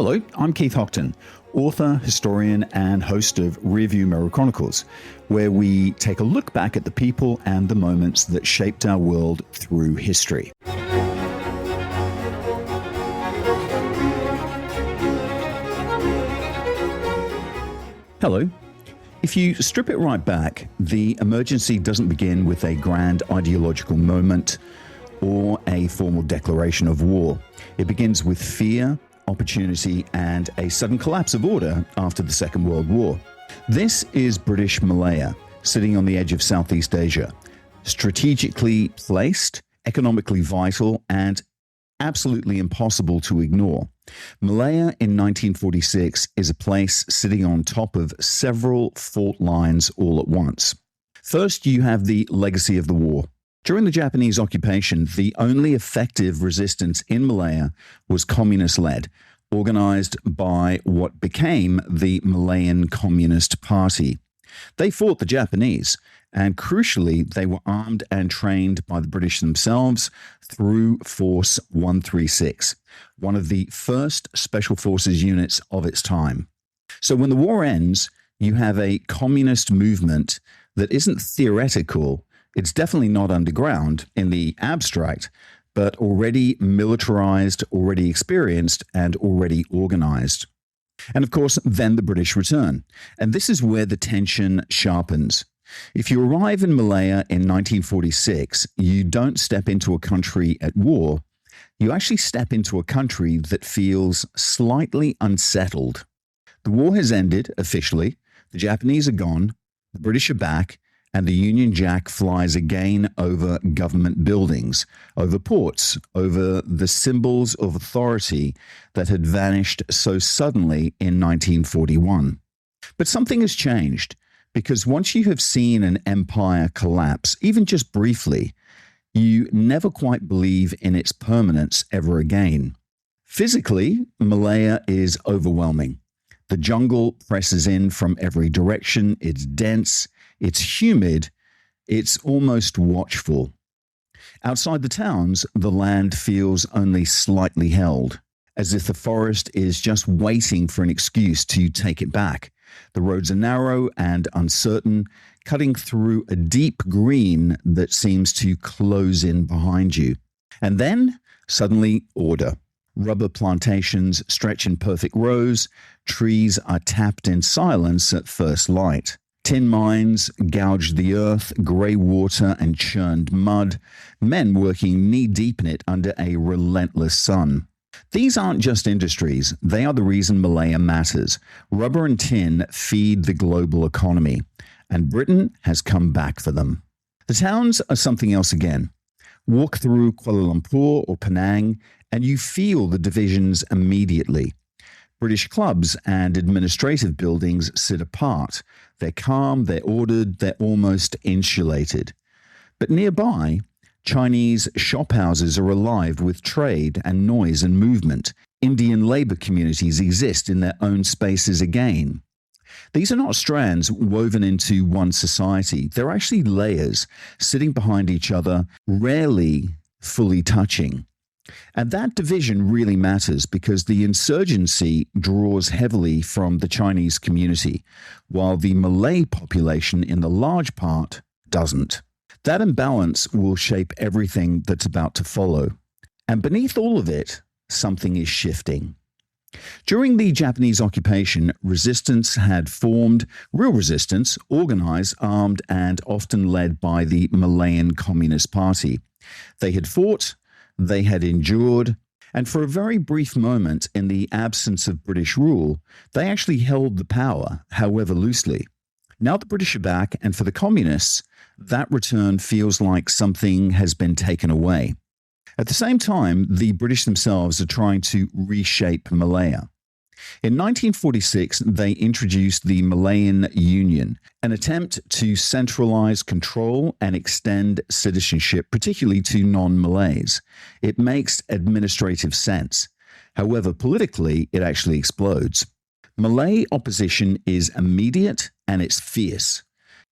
Hello, I'm Keith Hockton, author, historian, and host of Rearview Mirror Chronicles, where we take a look back at the people and the moments that shaped our world through history. Hello. If you strip it right back, the emergency doesn't begin with a grand ideological moment or a formal declaration of war. It begins with fear, opportunity, and a sudden collapse of order after the Second World War. This is British Malaya, sitting on the edge of Southeast Asia, strategically placed, economically vital, and absolutely impossible to ignore. Malaya in 1946 is a place sitting on top of several fault lines all at once. First, you have the legacy of the war. During the Japanese occupation, the only effective resistance in Malaya was communist-led, organized by what became the Malayan Communist Party. They fought the Japanese, and crucially, they were armed and trained by the British themselves through Force 136, one of the first special forces units of its time. So when the war ends, you have a communist movement that isn't theoretical. It's definitely not underground in the abstract, but already militarized, already experienced, and already organized. And of course, then the British return. And this is where the tension sharpens. If you arrive in Malaya in 1946, you don't step into a country at war. You actually step into a country that feels slightly unsettled. The war has ended officially. The Japanese are gone. The British are back. And the Union Jack flies again over government buildings, over ports, over the symbols of authority that had vanished so suddenly in 1941. But something has changed, because once you have seen an empire collapse, even just briefly, you never quite believe in its permanence ever again. Physically, Malaya is overwhelming. The jungle presses in from every direction. It's dense. It's humid, it's almost watchful. Outside the towns, the land feels only slightly held, as if the forest is just waiting for an excuse to take it back. The roads are narrow and uncertain, cutting through a deep green that seems to close in behind you. And then, suddenly, order. Rubber plantations stretch in perfect rows, trees are tapped in silence at first light. Tin mines gouged the earth, grey water and churned mud, men working knee-deep in it under a relentless sun. These aren't just industries, they are the reason Malaya matters. Rubber and tin feed the global economy, and Britain has come back for them. The towns are something else again. Walk through Kuala Lumpur or Penang, and you feel the divisions immediately. British clubs and administrative buildings sit apart. They're calm, they're ordered, they're almost insulated. But nearby, Chinese shophouses are alive with trade and noise and movement. Indian labor communities exist in their own spaces again. These are not strands woven into one society. They're actually layers sitting behind each other, rarely fully touching. And that division really matters because the insurgency draws heavily from the Chinese community, while the Malay population in the large part doesn't. That imbalance will shape everything that's about to follow. And beneath all of it, something is shifting. During the Japanese occupation, resistance had formed, real resistance, organized, armed, and often led by the Malayan Communist Party. They had fought, they had endured, and for a very brief moment in the absence of British rule, they actually held the power, however loosely. Now the British are back, and for the communists, that return feels like something has been taken away. At the same time, the British themselves are trying to reshape Malaya. In 1946, they introduced the Malayan Union, an attempt to centralize control and extend citizenship, particularly to non-Malays. It makes administrative sense. However, politically, it actually explodes. Malay opposition is immediate and it's fierce.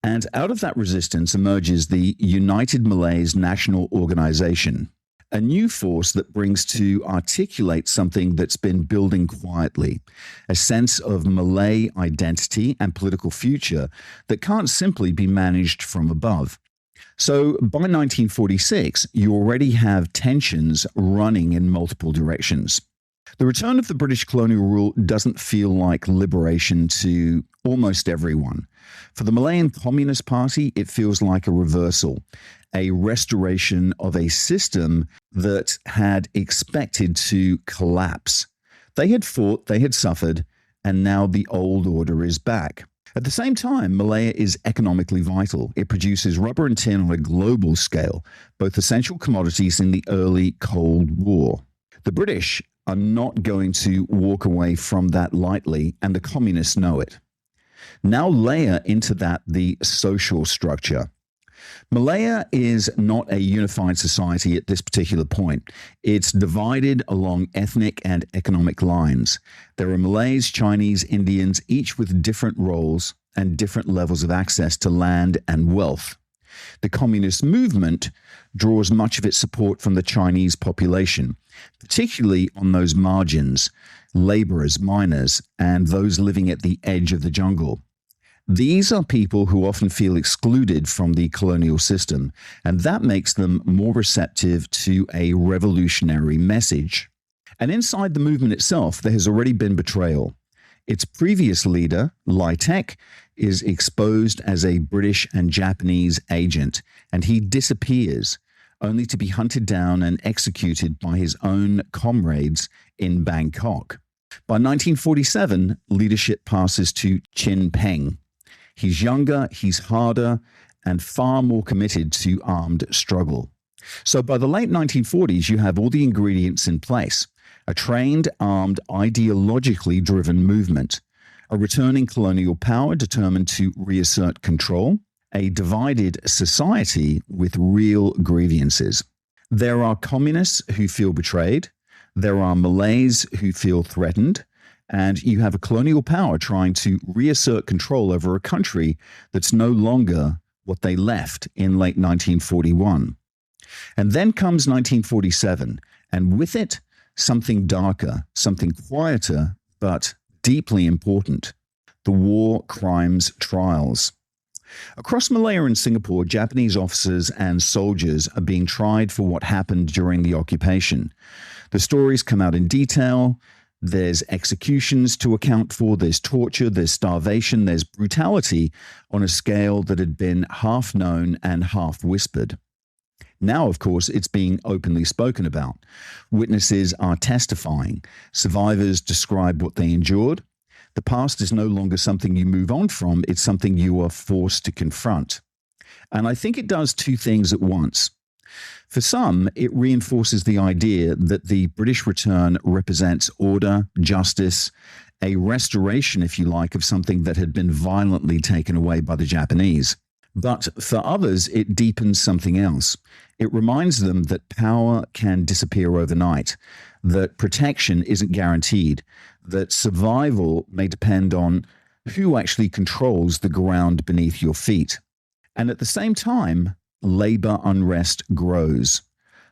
And out of that resistance emerges the United Malays National Organization. a new force that brings to articulate something that's been building quietly, a sense of Malay identity and political future that can't simply be managed from above. So by 1946, you already have tensions running in multiple directions. The return of the British colonial rule doesn't feel like liberation to almost everyone. For the Malayan Communist Party, it feels like a reversal, a restoration of a system that had expected to collapse. They had fought, they had suffered, and now the old order is back. At the same time, Malaya is economically vital. It produces rubber and tin on a global scale, both essential commodities in the early Cold War. The British are not going to walk away from that lightly, and the communists know it. Now layer into that the social structure. Malaya is not a unified society at this particular point. It's divided along ethnic and economic lines. There are Malays, Chinese, Indians, each with different roles and different levels of access to land and wealth. The communist movement draws much of its support from the Chinese population, particularly on those margins, laborers, miners, and those living at the edge of the jungle. These are people who often feel excluded from the colonial system, and that makes them more receptive to a revolutionary message. And inside the movement itself, there has already been betrayal. Its previous leader, Lai Tek, is exposed as a British and Japanese agent, and he disappears, only to be hunted down and executed by his own comrades in Bangkok. By 1947, leadership passes to Chin Peng. He's younger, he's harder, and far more committed to armed struggle. So by the late 1940s, you have all the ingredients in place. A trained, armed, ideologically driven movement, a returning colonial power determined to reassert control, a divided society with real grievances. There are communists who feel betrayed, there are Malays who feel threatened, and you have a colonial power trying to reassert control over a country that's no longer what they left in late 1941. And then comes 1947, and with it, something darker, something quieter, but deeply important: the war crimes trials. Across Malaya and Singapore, Japanese officers and soldiers are being tried for what happened during the occupation. The stories come out in detail. There's executions to account for, there's torture, there's starvation, there's brutality on a scale that had been half known and half whispered. Now, of course, it's being openly spoken about. Witnesses are testifying. Survivors describe what they endured. The past is no longer something you move on from, it's something you are forced to confront. And I think it does two things at once. For some, it reinforces the idea that the British return represents order, justice, a restoration, if you like, of something that had been violently taken away by the Japanese. But for others, it deepens something else. It reminds them that power can disappear overnight, that protection isn't guaranteed, that survival may depend on who actually controls the ground beneath your feet. And at the same time, labor unrest grows.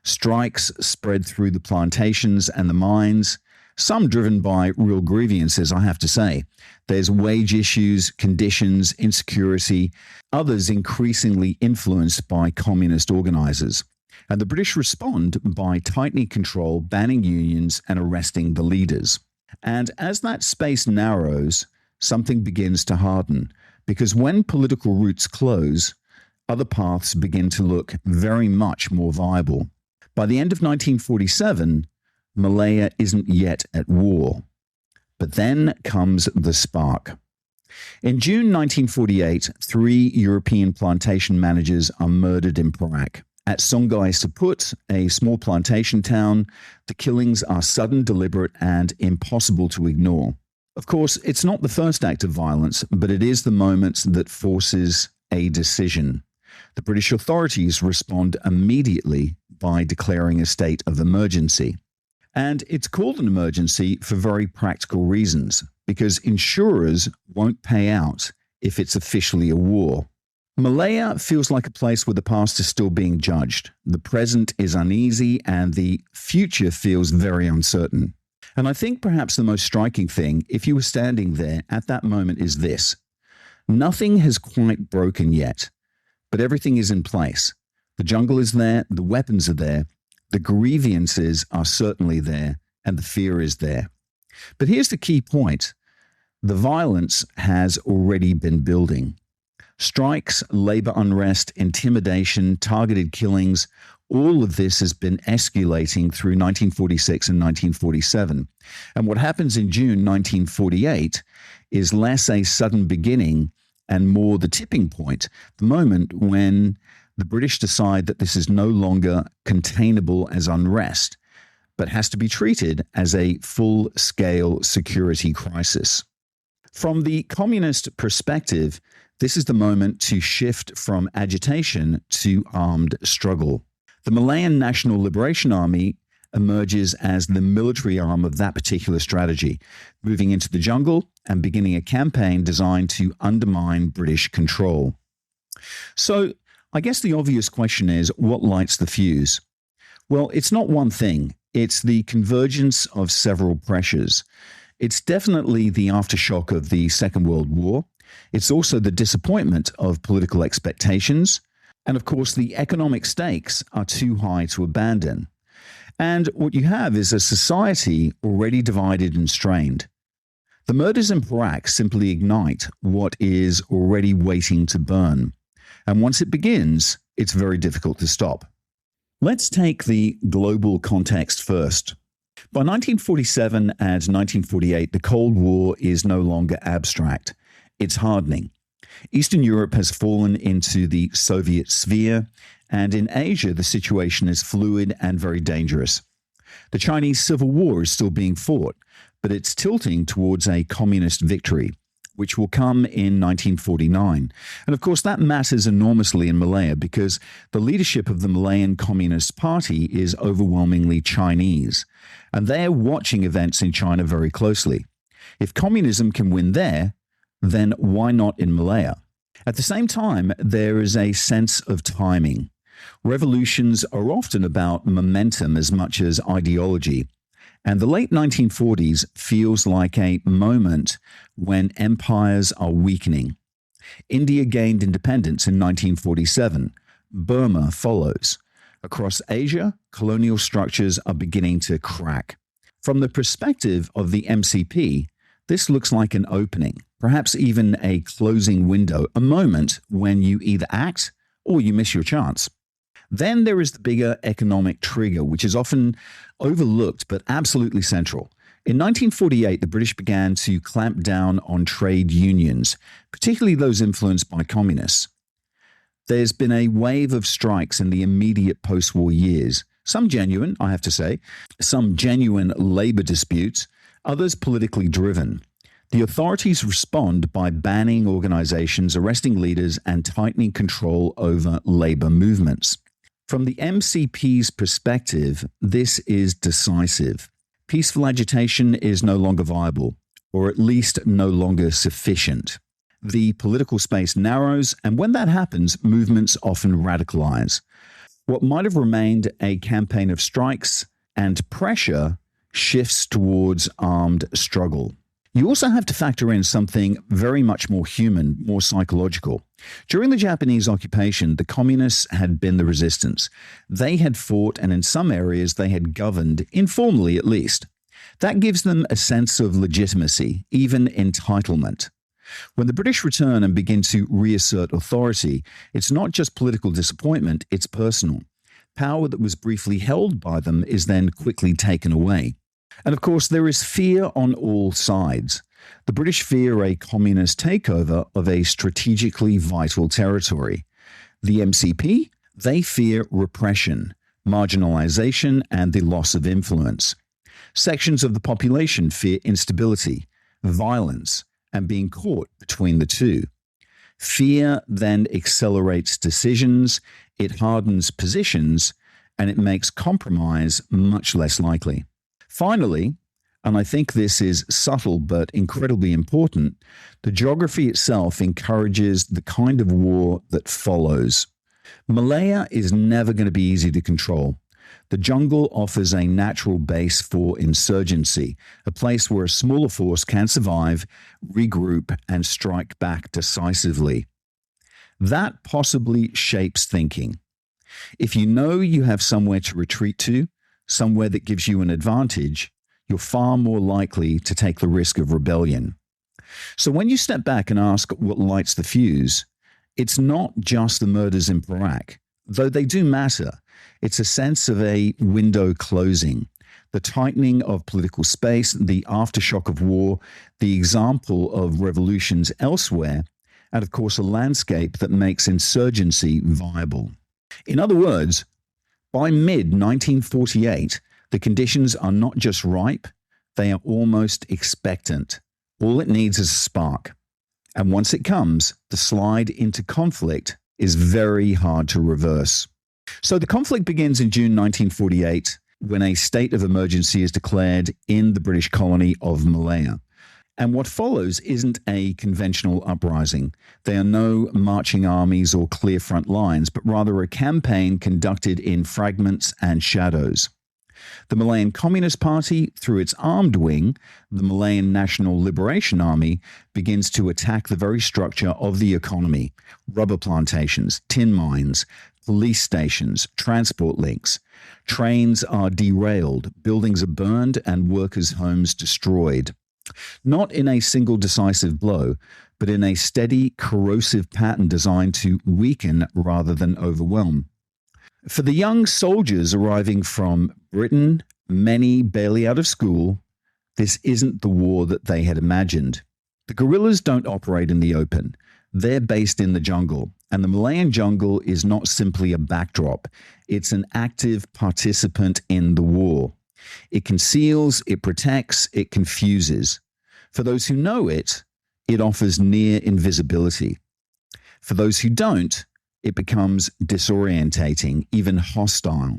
Strikes spread through the plantations and the mines, some driven by real grievances, I have to say. There's wage issues, conditions, insecurity, others increasingly influenced by communist organizers. And the British respond by tightening control, banning unions, and arresting the leaders. And as that space narrows, something begins to harden, because when political routes close, other paths begin to look very much more viable. By the end of 1947, Malaya isn't yet at war. But then comes the spark. In June 1948, 3 European plantation managers are murdered in Perak. At Sungai Seput, a small plantation town, the killings are sudden, deliberate, and impossible to ignore. Of course, it's not the first act of violence, but it is the moment that forces a decision. The British authorities respond immediately by declaring a state of emergency. And it's called an emergency for very practical reasons, because insurers won't pay out if it's officially a war. Malaya feels like a place where the past is still being judged. The present is uneasy and the future feels very uncertain. And I think perhaps the most striking thing, if you were standing there at that moment, is this. Nothing has quite broken yet, but everything is in place. The jungle is there, the weapons are there, the grievances are certainly there, and the fear is there. But here's the key point. The violence has already been building. Strikes, labor unrest, intimidation, targeted killings, all of this has been escalating through 1946 and 1947. And what happens in June 1948 is less a sudden beginning and more the tipping point, the moment when the British decide that this is no longer containable as unrest, but has to be treated as a full-scale security crisis. From the communist perspective, this is the moment to shift from agitation to armed struggle. The Malayan National Liberation Army emerges as the military arm of that particular strategy, moving into the jungle and beginning a campaign designed to undermine British control. So, I guess the obvious question is, what lights the fuse? Well, it's not one thing. It's the convergence of several pressures. It's definitely the aftershock of the Second World War. It's also the disappointment of political expectations. And of course, the economic stakes are too high to abandon. And what you have is a society already divided and strained. The murders in Perak simply ignite what is already waiting to burn. And once it begins, it's very difficult to stop. Let's take the global context first. By 1947 and 1948, the Cold War is no longer abstract. It's hardening. Eastern Europe has fallen into the Soviet sphere, and in Asia, the situation is fluid and very dangerous. The Chinese Civil War is still being fought, but it's tilting towards a communist victory, which will come in 1949. And of course, that matters enormously in Malaya because the leadership of the Malayan Communist Party is overwhelmingly Chinese, and they're watching events in China very closely. If communism can win there, then why not in Malaya? At the same time, there is a sense of timing. Revolutions are often about momentum as much as ideology. And the late 1940s feels like a moment when empires are weakening. India gained independence in 1947. Burma follows. Across Asia, colonial structures are beginning to crack. From the perspective of the MCP, this looks like an opening, perhaps even a closing window, a moment when you either act or you miss your chance. Then there is the bigger economic trigger, which is often overlooked but absolutely central. In 1948, the British began to clamp down on trade unions, particularly those influenced by communists. There's been a wave of strikes in the immediate post-war years, some genuine, I have to say, some genuine labor disputes, others politically driven. The authorities respond by banning organizations, arresting leaders, and tightening control over labor movements. From the MCP's perspective, this is decisive. Peaceful agitation is no longer viable, or at least no longer sufficient. The political space narrows, and when that happens, movements often radicalize. What might have remained a campaign of strikes and pressure shifts towards armed struggle. You also have to factor in something very much more human, more psychological. During the Japanese occupation, the communists had been the resistance. They had fought, and in some areas they had governed, informally at least. That gives them a sense of legitimacy, even entitlement. When the British return and begin to reassert authority, it's not just political disappointment, it's personal. Power that was briefly held by them is then quickly taken away. And of course, there is fear on all sides. The British fear a communist takeover of a strategically vital territory. The MCP, they fear repression, marginalization, and the loss of influence. Sections of the population fear instability, violence, and being caught between the two. Fear then accelerates decisions, it hardens positions, and it makes compromise much less likely. Finally, and I think this is subtle but incredibly important, the geography itself encourages the kind of war that follows. Malaya is never going to be easy to control. The jungle offers a natural base for insurgency, a place where a smaller force can survive, regroup, and strike back decisively. That possibly shapes thinking. If you know you have somewhere to retreat to, somewhere that gives you an advantage, you're far more likely to take the risk of rebellion. So when you step back and ask what lights the fuse, it's not just the murders in Perak, though they do matter. It's a sense of a window closing, the tightening of political space, the aftershock of war, the example of revolutions elsewhere, and of course a landscape that makes insurgency viable. In other words, by mid-1948, the conditions are not just ripe, they are almost expectant. All it needs is a spark. And once it comes, the slide into conflict is very hard to reverse. So the conflict begins in June 1948 when a state of emergency is declared in the British colony of Malaya. And what follows isn't a conventional uprising. There are no marching armies or clear front lines, but rather a campaign conducted in fragments and shadows. The Malayan Communist Party, through its armed wing, the Malayan National Liberation Army, begins to attack the very structure of the economy: rubber plantations, tin mines, police stations, transport links. Trains are derailed, buildings are burned, and workers' homes destroyed. Not in a single decisive blow, but in a steady, corrosive pattern designed to weaken rather than overwhelm. For the young soldiers arriving from Britain, many barely out of school, this isn't the war that they had imagined. The guerrillas don't operate in the open. They're based in the jungle, and the Malayan jungle is not simply a backdrop. It's an active participant in the war. It conceals, it protects, it confuses. For those who know it, it offers near invisibility. For those who don't, it becomes disorientating, even hostile.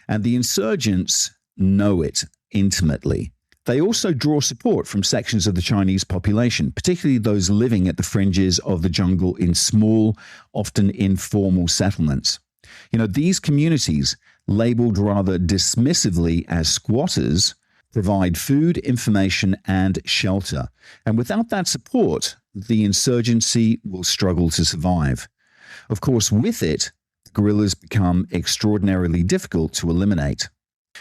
And the insurgents know it intimately. They also draw support from sections of the Chinese population, particularly those living at the fringes of the jungle in small, often informal settlements. These communities, labeled rather dismissively as squatters, provide food, information, and shelter. And without that support, the insurgency will struggle to survive. Of course, with it, the guerrillas become extraordinarily difficult to eliminate.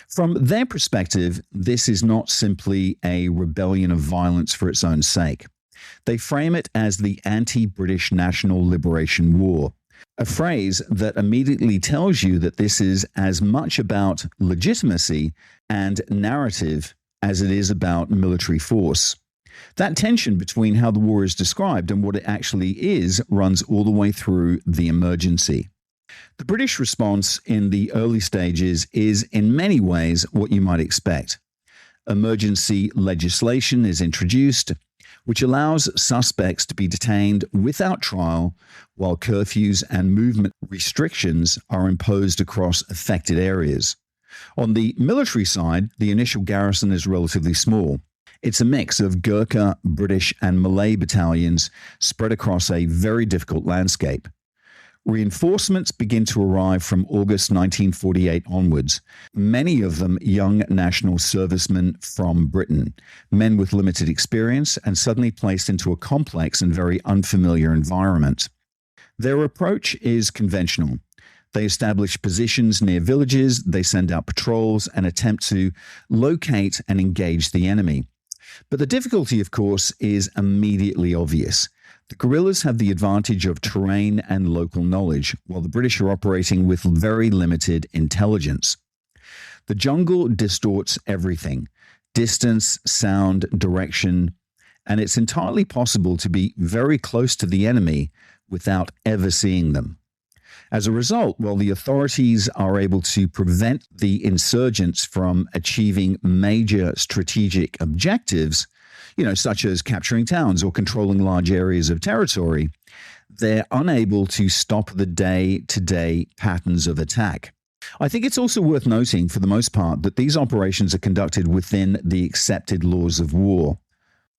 From their perspective, this is not simply a rebellion of violence for its own sake. They frame it as the anti-British National Liberation War, a phrase that immediately tells you that this is as much about legitimacy and narrative as it is about military force. That tension between how the war is described and what it actually is runs all the way through the emergency. The British response in the early stages is in many ways what you might expect. Emergency legislation is introduced, which allows suspects to be detained without trial, while curfews and movement restrictions are imposed across affected areas. On the military side, the initial garrison is relatively small. It's a mix of Gurkha, British, and Malay battalions spread across a very difficult landscape. Reinforcements begin to arrive from August 1948 onwards, many of them young national servicemen from Britain, men with limited experience and suddenly placed into a complex and very unfamiliar environment. Their approach is conventional. They establish positions near villages, they send out patrols and attempt to locate and engage the enemy. But the difficulty, of course, is immediately obvious. The guerrillas have the advantage of terrain and local knowledge, while the British are operating with very limited intelligence. The jungle distorts everything: distance, sound, direction, and it's entirely possible to be very close to the enemy without ever seeing them. As a result, while the authorities are able to prevent the insurgents from achieving major strategic objectives, such as capturing towns or controlling large areas of territory, they're unable to stop the day-to-day patterns of attack. I think it's also worth noting, for the most part, that these operations are conducted within the accepted laws of war.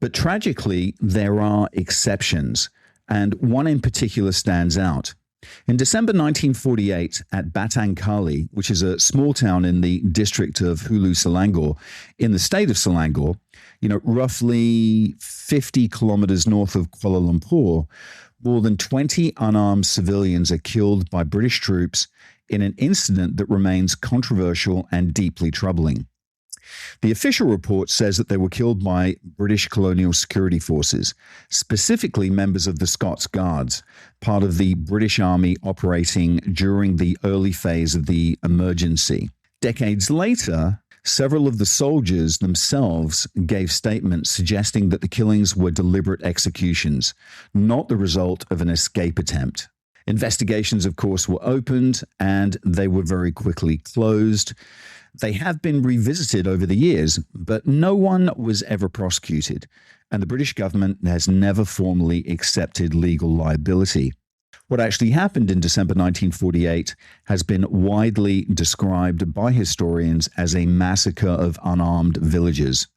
But tragically, there are exceptions, and one in particular stands out. In December 1948, at Batang Kali, which is a small town in the district of Hulu Selangor, in the state of Selangor, roughly 50 kilometers north of Kuala Lumpur, more than 20 unarmed civilians are killed by British troops in an incident that remains controversial and deeply troubling. The official report says that they were killed by British colonial security forces, specifically members of the Scots Guards, part of the British Army operating during the early phase of the emergency. Decades later, several of the soldiers themselves gave statements suggesting that the killings were deliberate executions, not the result of an escape attempt. Investigations, of course, were opened, and they were very quickly closed. They have been revisited over the years, but no one was ever prosecuted, and the British government has never formally accepted legal liability. What actually happened in December 1948 has been widely described by historians as a massacre of unarmed villagers,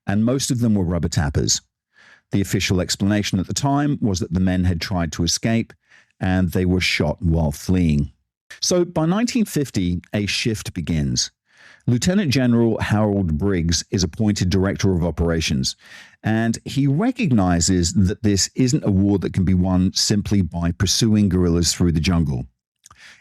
and most of them were rubber tappers. The official explanation at the time was that the men had tried to escape, and they were shot while fleeing. So by 1950, a shift begins. Lieutenant General Harold Briggs is appointed Director of Operations, and he recognizes that this isn't a war that can be won simply by pursuing guerrillas through the jungle.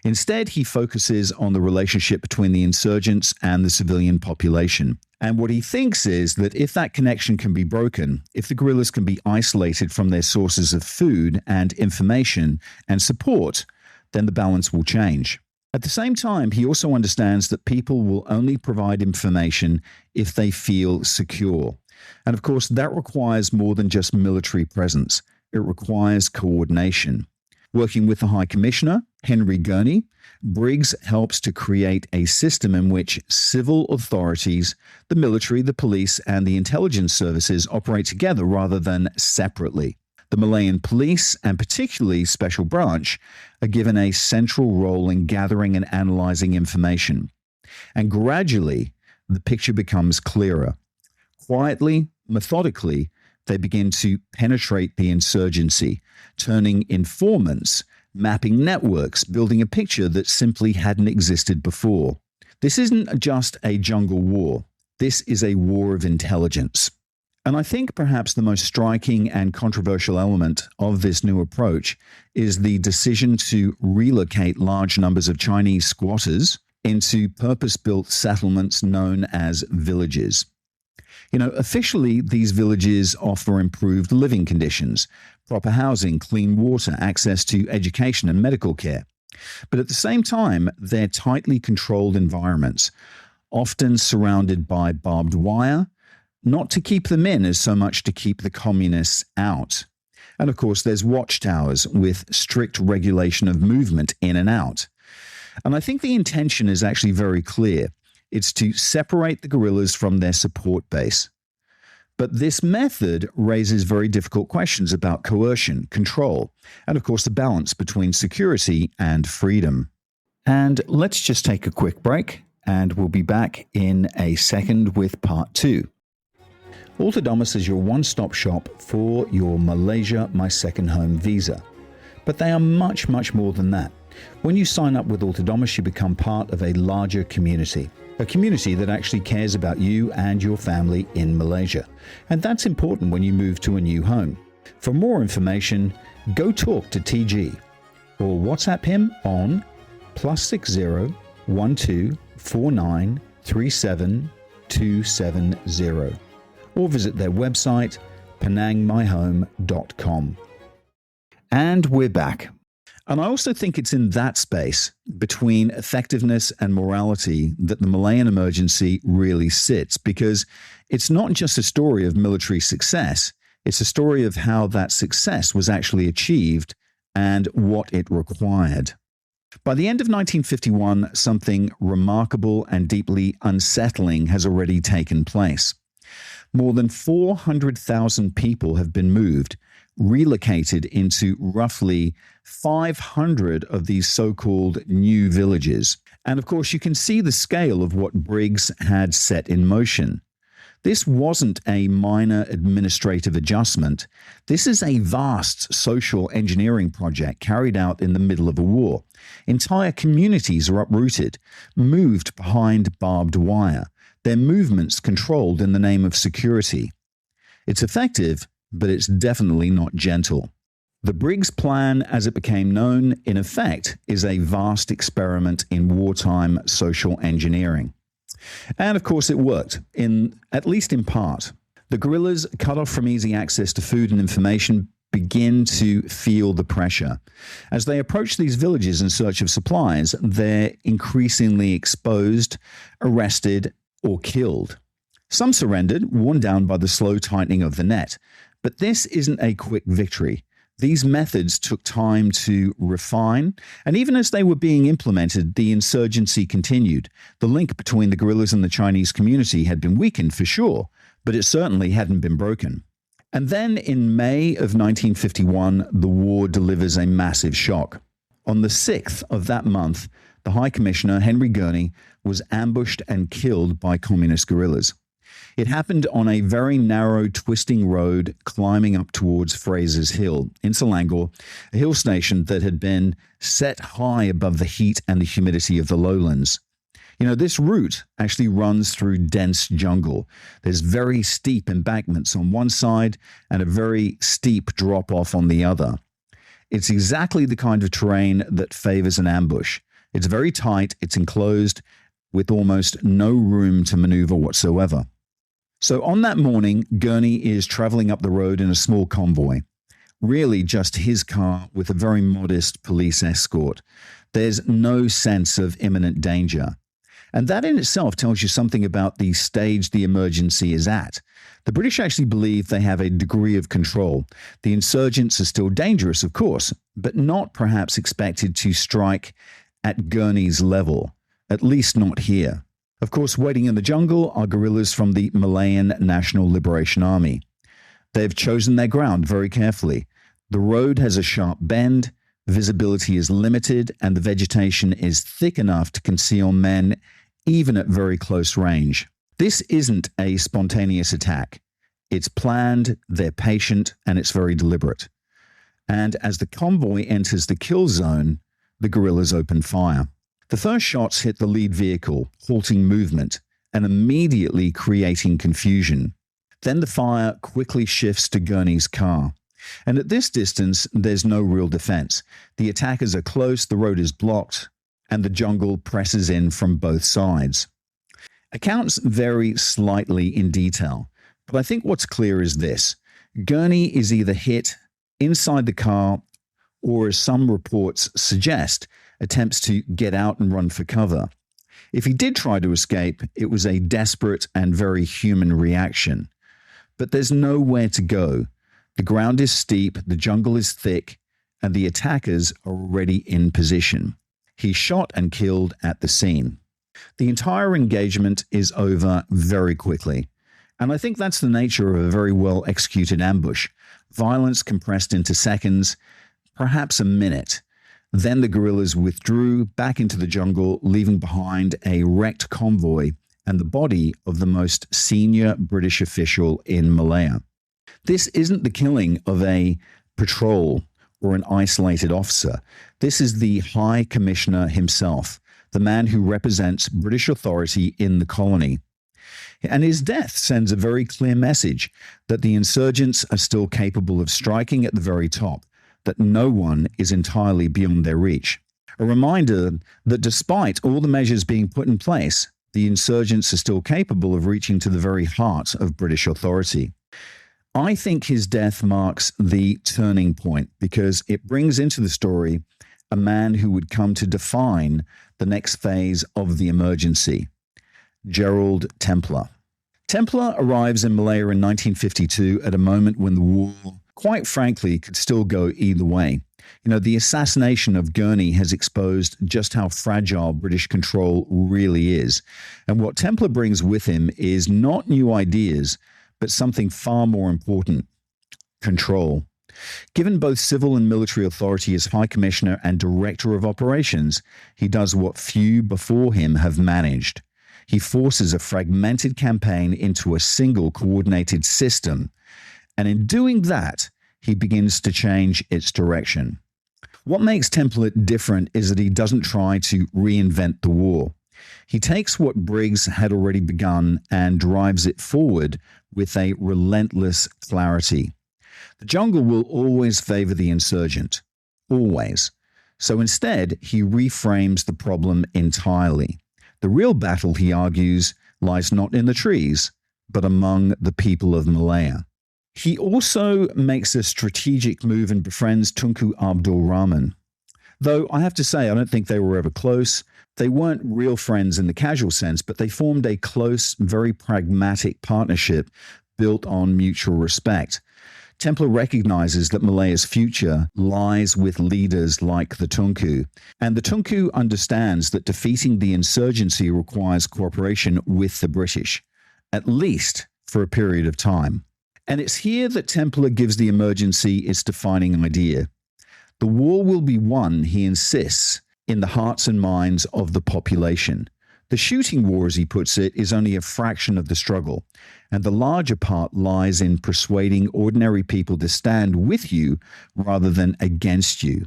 Instead, he focuses on the relationship between the insurgents and the civilian population. And what he thinks is that if that connection can be broken, if the guerrillas can be isolated from their sources of food and information and support, then the balance will change. At the same time, he also understands that people will only provide information if they feel secure. And of course, that requires more than just military presence. It requires coordination. Working with the High Commissioner, Henry Gurney, Briggs helps to create a system in which civil authorities, the military, the police, and the intelligence services operate together rather than separately. The Malayan police, and particularly Special Branch, are given a central role in gathering and analyzing information. And gradually, the picture becomes clearer. Quietly, methodically, they begin to penetrate the insurgency, turning informants, mapping networks, building a picture that simply hadn't existed before. This isn't just a jungle war. This is a war of intelligence. And I think perhaps the most striking and controversial element of this new approach is the decision to relocate large numbers of Chinese squatters into purpose-built settlements known as villages. Officially, these villages offer improved living conditions, proper housing, clean water, access to education and medical care. But at the same time, they're tightly controlled environments, often surrounded by barbed wire, not to keep them in as so much to keep the communists out. And of course, there's watchtowers with strict regulation of movement in and out. And I think the intention is actually very clear. It's to separate the guerrillas from their support base. But this method raises very difficult questions about coercion, control, and of course the balance between security and freedom. And let's just take a quick break, and we'll be back in a second with part 2. Autonomous is your one-stop shop for your Malaysia My Second Home visa. But they are much, much more than that. When you sign up with Autonomous, you become part of a larger community. A community that actually cares about you and your family in Malaysia. And that's important when you move to a new home. For more information, go talk to TG or WhatsApp him on +60 12 49 37 270 or visit their website penangmyhome.com. And we're back. And I also think it's in that space between effectiveness and morality that the Malayan Emergency really sits, because it's not just a story of military success, it's a story of how that success was actually achieved and what it required. By the end of 1951, something remarkable and deeply unsettling has already taken place. More than 400,000 people have been moved, relocated into roughly 500 of these so-called new villages. And of course, you can see the scale of what Briggs had set in motion. This wasn't a minor administrative adjustment. This is a vast social engineering project carried out in the middle of a war. Entire communities are uprooted, moved behind barbed wire, their movements controlled in the name of security. It's effective, but it's definitely not gentle. The Briggs Plan, as it became known, in effect, is a vast experiment in wartime social engineering. And of course it worked, at least in part. The guerrillas, cut off from easy access to food and information, begin to feel the pressure. As they approach these villages in search of supplies, they're increasingly exposed, arrested, or killed. Some surrendered, worn down by the slow tightening of the net. But this isn't a quick victory. These methods took time to refine, and even as they were being implemented, the insurgency continued. The link between the guerrillas and the Chinese community had been weakened for sure, but it certainly hadn't been broken. And then in May of 1951, the war delivers a massive shock. On the 6th of that month, the High Commissioner, Henry Gurney, was ambushed and killed by communist guerrillas. It happened on a very narrow, twisting road climbing up towards Fraser's Hill in Selangor, a hill station that had been set high above the heat and the humidity of the lowlands. You know, this route actually runs through dense jungle. There's very steep embankments on one side and a very steep drop-off on the other. It's exactly the kind of terrain that favors an ambush. It's very tight, it's enclosed, with almost no room to maneuver whatsoever. So on that morning, Gurney is traveling up the road in a small convoy. Really just his car with a very modest police escort. There's no sense of imminent danger. And that in itself tells you something about the stage the emergency is at. The British actually believe they have a degree of control. The insurgents are still dangerous, of course, but not perhaps expected to strike at Gurney's level, at least not here. Of course, waiting in the jungle are guerrillas from the Malayan National Liberation Army. They've chosen their ground very carefully. The road has a sharp bend, visibility is limited, and the vegetation is thick enough to conceal men even at very close range. This isn't a spontaneous attack. It's planned, they're patient, and it's very deliberate. And as the convoy enters the kill zone, the guerrillas open fire. The first shots hit the lead vehicle, halting movement, and immediately creating confusion. Then the fire quickly shifts to Gurney's car. And at this distance, there's no real defense. The attackers are close, the road is blocked, and the jungle presses in from both sides. Accounts vary slightly in detail, but I think what's clear is this. Gurney is either hit inside the car or, as some reports suggest, attempts to get out and run for cover. If he did try to escape, it was a desperate and very human reaction. But there's nowhere to go. The ground is steep, the jungle is thick, and the attackers are already in position. He's shot and killed at the scene. The entire engagement is over very quickly. And I think that's the nature of a very well executed ambush. Violence compressed into seconds, perhaps a minute. Then the guerrillas withdrew back into the jungle, leaving behind a wrecked convoy and the body of the most senior British official in Malaya. This isn't the killing of a patrol or an isolated officer. This is the High Commissioner himself, the man who represents British authority in the colony. And his death sends a very clear message that the insurgents are still capable of striking at the very top, that no one is entirely beyond their reach. A reminder that despite all the measures being put in place, the insurgents are still capable of reaching to the very heart of British authority. I think his death marks the turning point because it brings into the story a man who would come to define the next phase of the emergency, Gerald Templer. Templer arrives in Malaya in 1952 at a moment when the war, quite frankly, could still go either way. You know, the assassination of Gurney has exposed just how fragile British control really is. And what Templer brings with him is not new ideas, but something far more important: control. Given both civil and military authority as High Commissioner and Director of Operations, he does what few before him have managed. He forces a fragmented campaign into a single coordinated system, and in doing that, he begins to change its direction. What makes Template different is that he doesn't try to reinvent the war. He takes what Briggs had already begun and drives it forward with a relentless clarity. The jungle will always favor the insurgent. Always. So instead, he reframes the problem entirely. The real battle, he argues, lies not in the trees, but among the people of Malaya. He also makes a strategic move and befriends Tunku Abdul Rahman. Though I have to say, I don't think they were ever close. They weren't real friends in the casual sense, but they formed a close, very pragmatic partnership built on mutual respect. Templar recognizes that Malaya's future lies with leaders like the Tunku, and the Tunku understands that defeating the insurgency requires cooperation with the British, at least for a period of time. And it's here that Templar gives the emergency its defining idea. The war will be won, he insists, in the hearts and minds of the population. The shooting war, as he puts it, is only a fraction of the struggle, and the larger part lies in persuading ordinary people to stand with you rather than against you.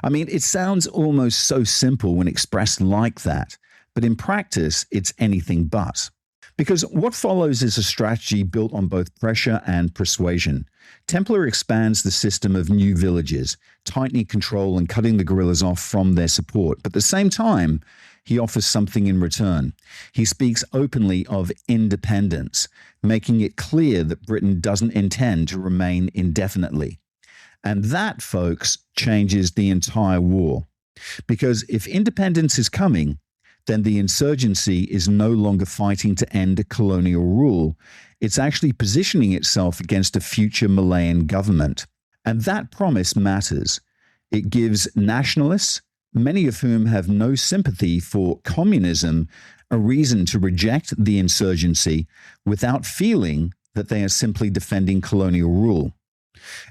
I mean, it sounds almost so simple when expressed like that, but in practice, it's anything but. Because what follows is a strategy built on both pressure and persuasion. Templar expands the system of new villages, tightening control and cutting the guerrillas off from their support. But at the same time, he offers something in return. He speaks openly of independence, making it clear that Britain doesn't intend to remain indefinitely. And that, folks, changes the entire war. Because if independence is coming, then the insurgency is no longer fighting to end colonial rule. It's actually positioning itself against a future Malayan government. And that promise matters. It gives nationalists, many of whom have no sympathy for communism, a reason to reject the insurgency without feeling that they are simply defending colonial rule.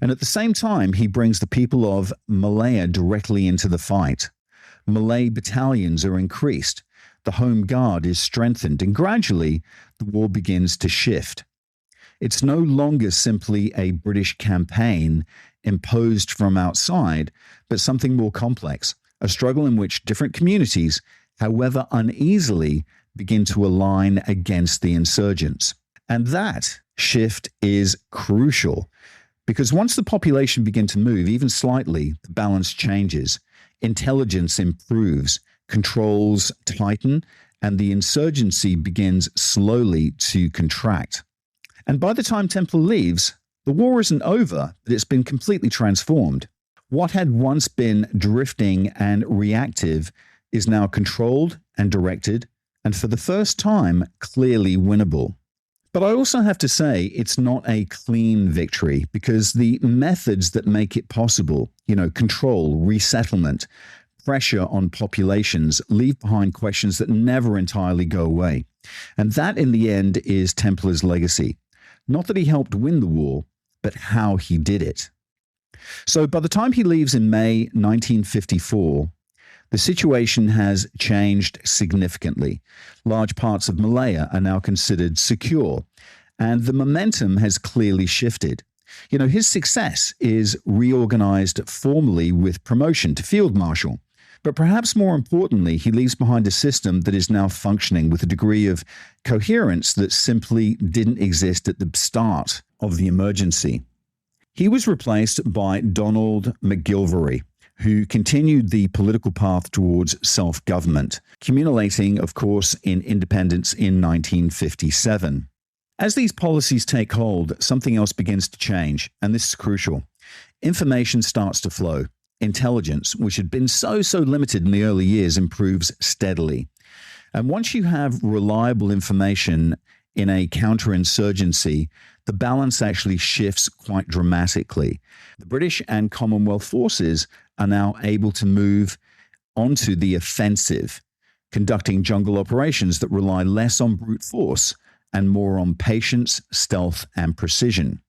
And at the same time, he brings the people of Malaya directly into the fight. Malay battalions are increased. The Home Guard is strengthened, and gradually the war begins to shift. It's no longer simply a British campaign imposed from outside, but something more complex, a struggle in which different communities, however uneasily, begin to align against the insurgents. And that shift is crucial, because once the population begin to move, even slightly, the balance changes. Intelligence improves, controls tighten, and the insurgency begins slowly to contract. And by the time Templar leaves, the war isn't over, but it's been completely transformed. What had once been drifting and reactive is now controlled and directed, and for the first time, clearly winnable. But I also have to say it's not a clean victory, because the methods that make it possible, control, resettlement, pressure on populations, leave behind questions that never entirely go away. And that, in the end, is Templar's legacy. Not that he helped win the war, but how he did it. So by the time he leaves in May 1954, the situation has changed significantly. Large parts of Malaya are now considered secure, and the momentum has clearly shifted. His success is reorganized formally with promotion to field marshal. But perhaps more importantly, he leaves behind a system that is now functioning with a degree of coherence that simply didn't exist at the start of the emergency. He was replaced by Donald McGilvary, who continued the political path towards self-government, culminating, of course, in independence in 1957. As these policies take hold, something else begins to change, and this is crucial. Information starts to flow. Intelligence, which had been so limited in the early years, improves steadily. And once you have reliable information in a counterinsurgency, the balance actually shifts quite dramatically. The British and Commonwealth forces are now able to move onto the offensive, conducting jungle operations that rely less on brute force and more on patience, stealth, and precision.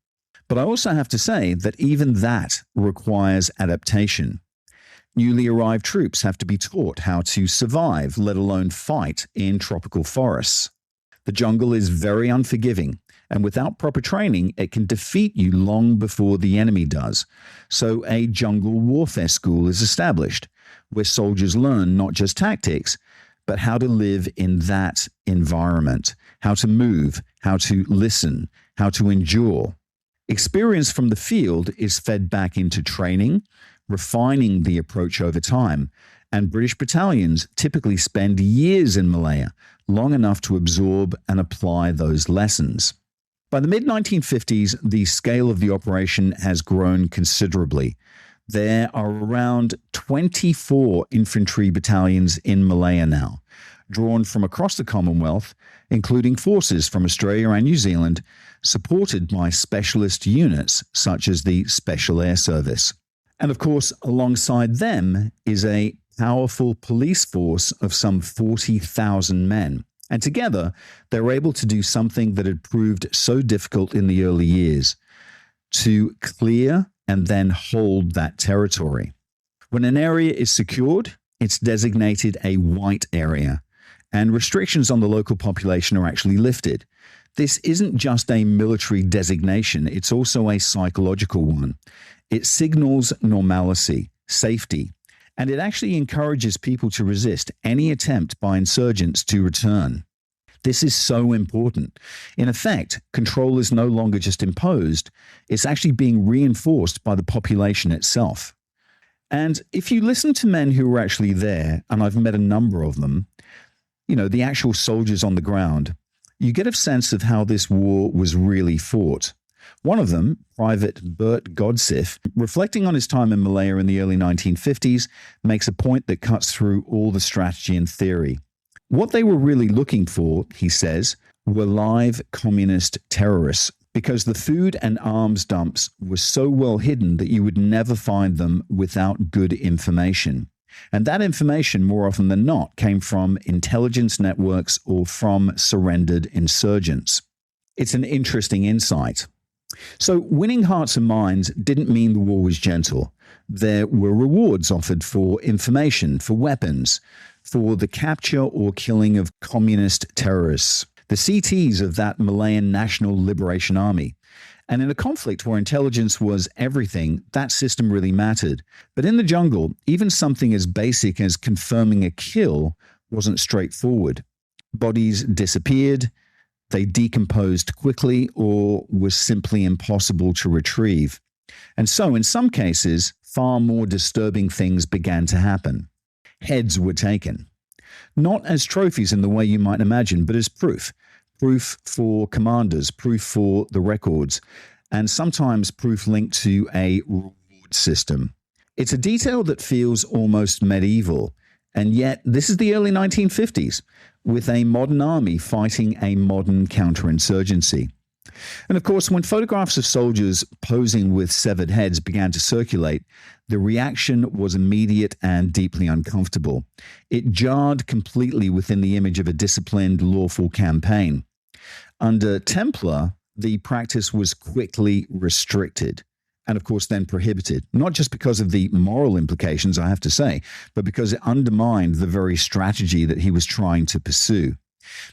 But I also have to say that even that requires adaptation. Newly arrived troops have to be taught how to survive, let alone fight, in tropical forests. The jungle is very unforgiving, and without proper training, it can defeat you long before the enemy does. So a jungle warfare school is established, where soldiers learn not just tactics, but how to live in that environment, how to move, how to listen, how to endure. Experience from the field is fed back into training, refining the approach over time, and British battalions typically spend years in Malaya, long enough to absorb and apply those lessons. By the mid-1950s, the scale of the operation has grown considerably. There are around 24 infantry battalions in Malaya now, drawn from across the Commonwealth, including forces from Australia and New Zealand, supported by specialist units such as the Special Air Service. And of course, alongside them is a powerful police force of some 40,000 men. And together, they're able to do something that had proved so difficult in the early years, to clear and then hold that territory. When an area is secured, it's designated a white area, and restrictions on the local population are actually lifted. This isn't just a military designation, it's also a psychological one. It signals normalcy, safety, and it actually encourages people to resist any attempt by insurgents to return. This is so important. In effect, control is no longer just imposed, it's actually being reinforced by the population itself. And if you listen to men who were actually there, and I've met a number of them, the actual soldiers on the ground, you get a sense of how this war was really fought. One of them, Private Bert Godsif, reflecting on his time in Malaya in the early 1950s, makes a point that cuts through all the strategy and theory. What they were really looking for, he says, were live communist terrorists, because the food and arms dumps were so well hidden that you would never find them without good information. And that information, more often than not, came from intelligence networks or from surrendered insurgents. It's an interesting insight. So winning hearts and minds didn't mean the war was gentle. There were rewards offered for information, for weapons, for the capture or killing of communist terrorists, the CTs of that Malayan National Liberation Army. And in a conflict where intelligence was everything, that system really mattered. But in the jungle, even something as basic as confirming a kill wasn't straightforward. Bodies disappeared, they decomposed quickly, or were simply impossible to retrieve. And so, in some cases, far more disturbing things began to happen. Heads were taken. Not as trophies in the way you might imagine, but as proof. Proof for commanders, proof for the records, and sometimes proof linked to a reward system. It's a detail that feels almost medieval, and yet this is the early 1950s, with a modern army fighting a modern counterinsurgency. And of course, when photographs of soldiers posing with severed heads began to circulate, the reaction was immediate and deeply uncomfortable. It jarred completely within the image of a disciplined, lawful campaign. Under Templar, the practice was quickly restricted and, of course, then prohibited, not just because of the moral implications, I have to say, but because it undermined the very strategy that he was trying to pursue.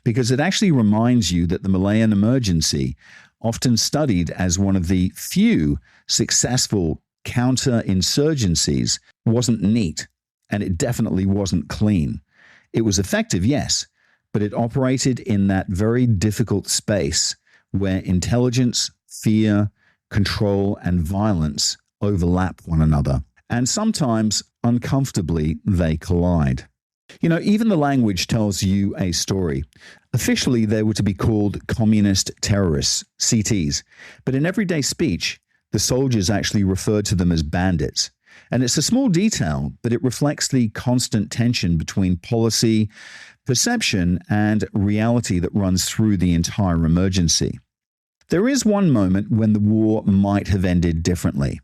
Because it actually reminds you that the Malayan Emergency, often studied as one of the few successful counterinsurgencies, wasn't neat, and it definitely wasn't clean. It was effective, yes, but it operated in that very difficult space where intelligence, fear, control, and violence overlap one another. And sometimes, uncomfortably, they collide. Even the language tells you a story. Officially, they were to be called communist terrorists, CTs, but in everyday speech, the soldiers actually referred to them as bandits. And it's a small detail, but it reflects the constant tension between policy, perception, and reality that runs through the entire emergency. There is one moment when the war might have ended differently.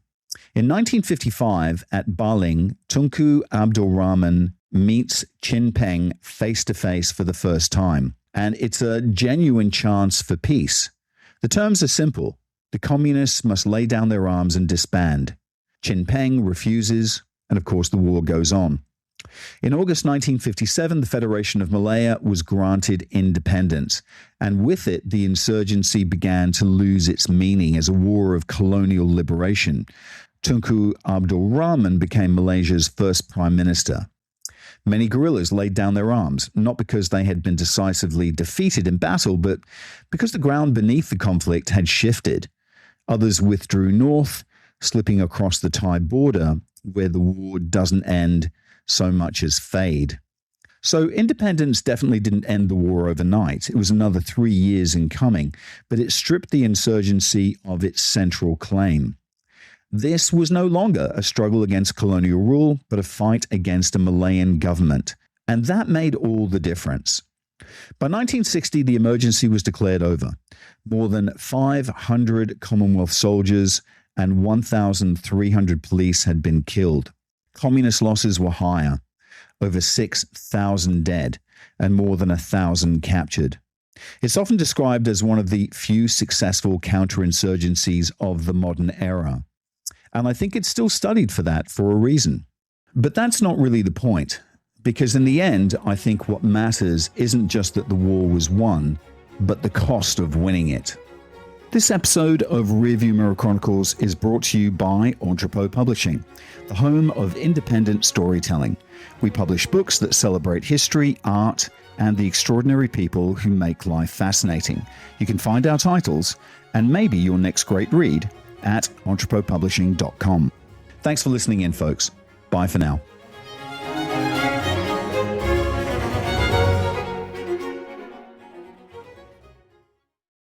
In 1955, at Baling, Tunku Abdul Rahman meets Chin Peng face-to-face for the first time, and it's a genuine chance for peace. The terms are simple: The communists must lay down their arms and disband. Chin Peng refuses, and of course the war goes on. In August 1957, the Federation of Malaya was granted independence, and with it, the insurgency began to lose its meaning as a war of colonial liberation. Tunku Abdul Rahman became Malaysia's first prime minister. Many guerrillas laid down their arms, not because they had been decisively defeated in battle, but because the ground beneath the conflict had shifted. Others withdrew north, slipping across the Thai border, where the war doesn't end so much as fade. So independence definitely didn't end the war overnight. It was another 3 years in coming, but it stripped the insurgency of its central claim. This was no longer a struggle against colonial rule, but a fight against a Malayan government. And that made all the difference. By 1960, the emergency was declared over. More than 500 Commonwealth soldiers and 1,300 police had been killed. Communist losses were higher, over 6,000 dead and more than 1,000 captured. It's often described as one of the few successful counterinsurgencies of the modern era. And I think it's still studied for that for a reason. But that's not really the point, because in the end, I think what matters isn't just that the war was won, but the cost of winning it. This episode of Rearview Mirror Chronicles is brought to you by Entrepot Publishing, the home of independent storytelling. We publish books that celebrate history, art, and the extraordinary people who make life fascinating. You can find our titles and maybe your next great read at entrepotpublishing.com. Thanks for listening in, folks. Bye for now.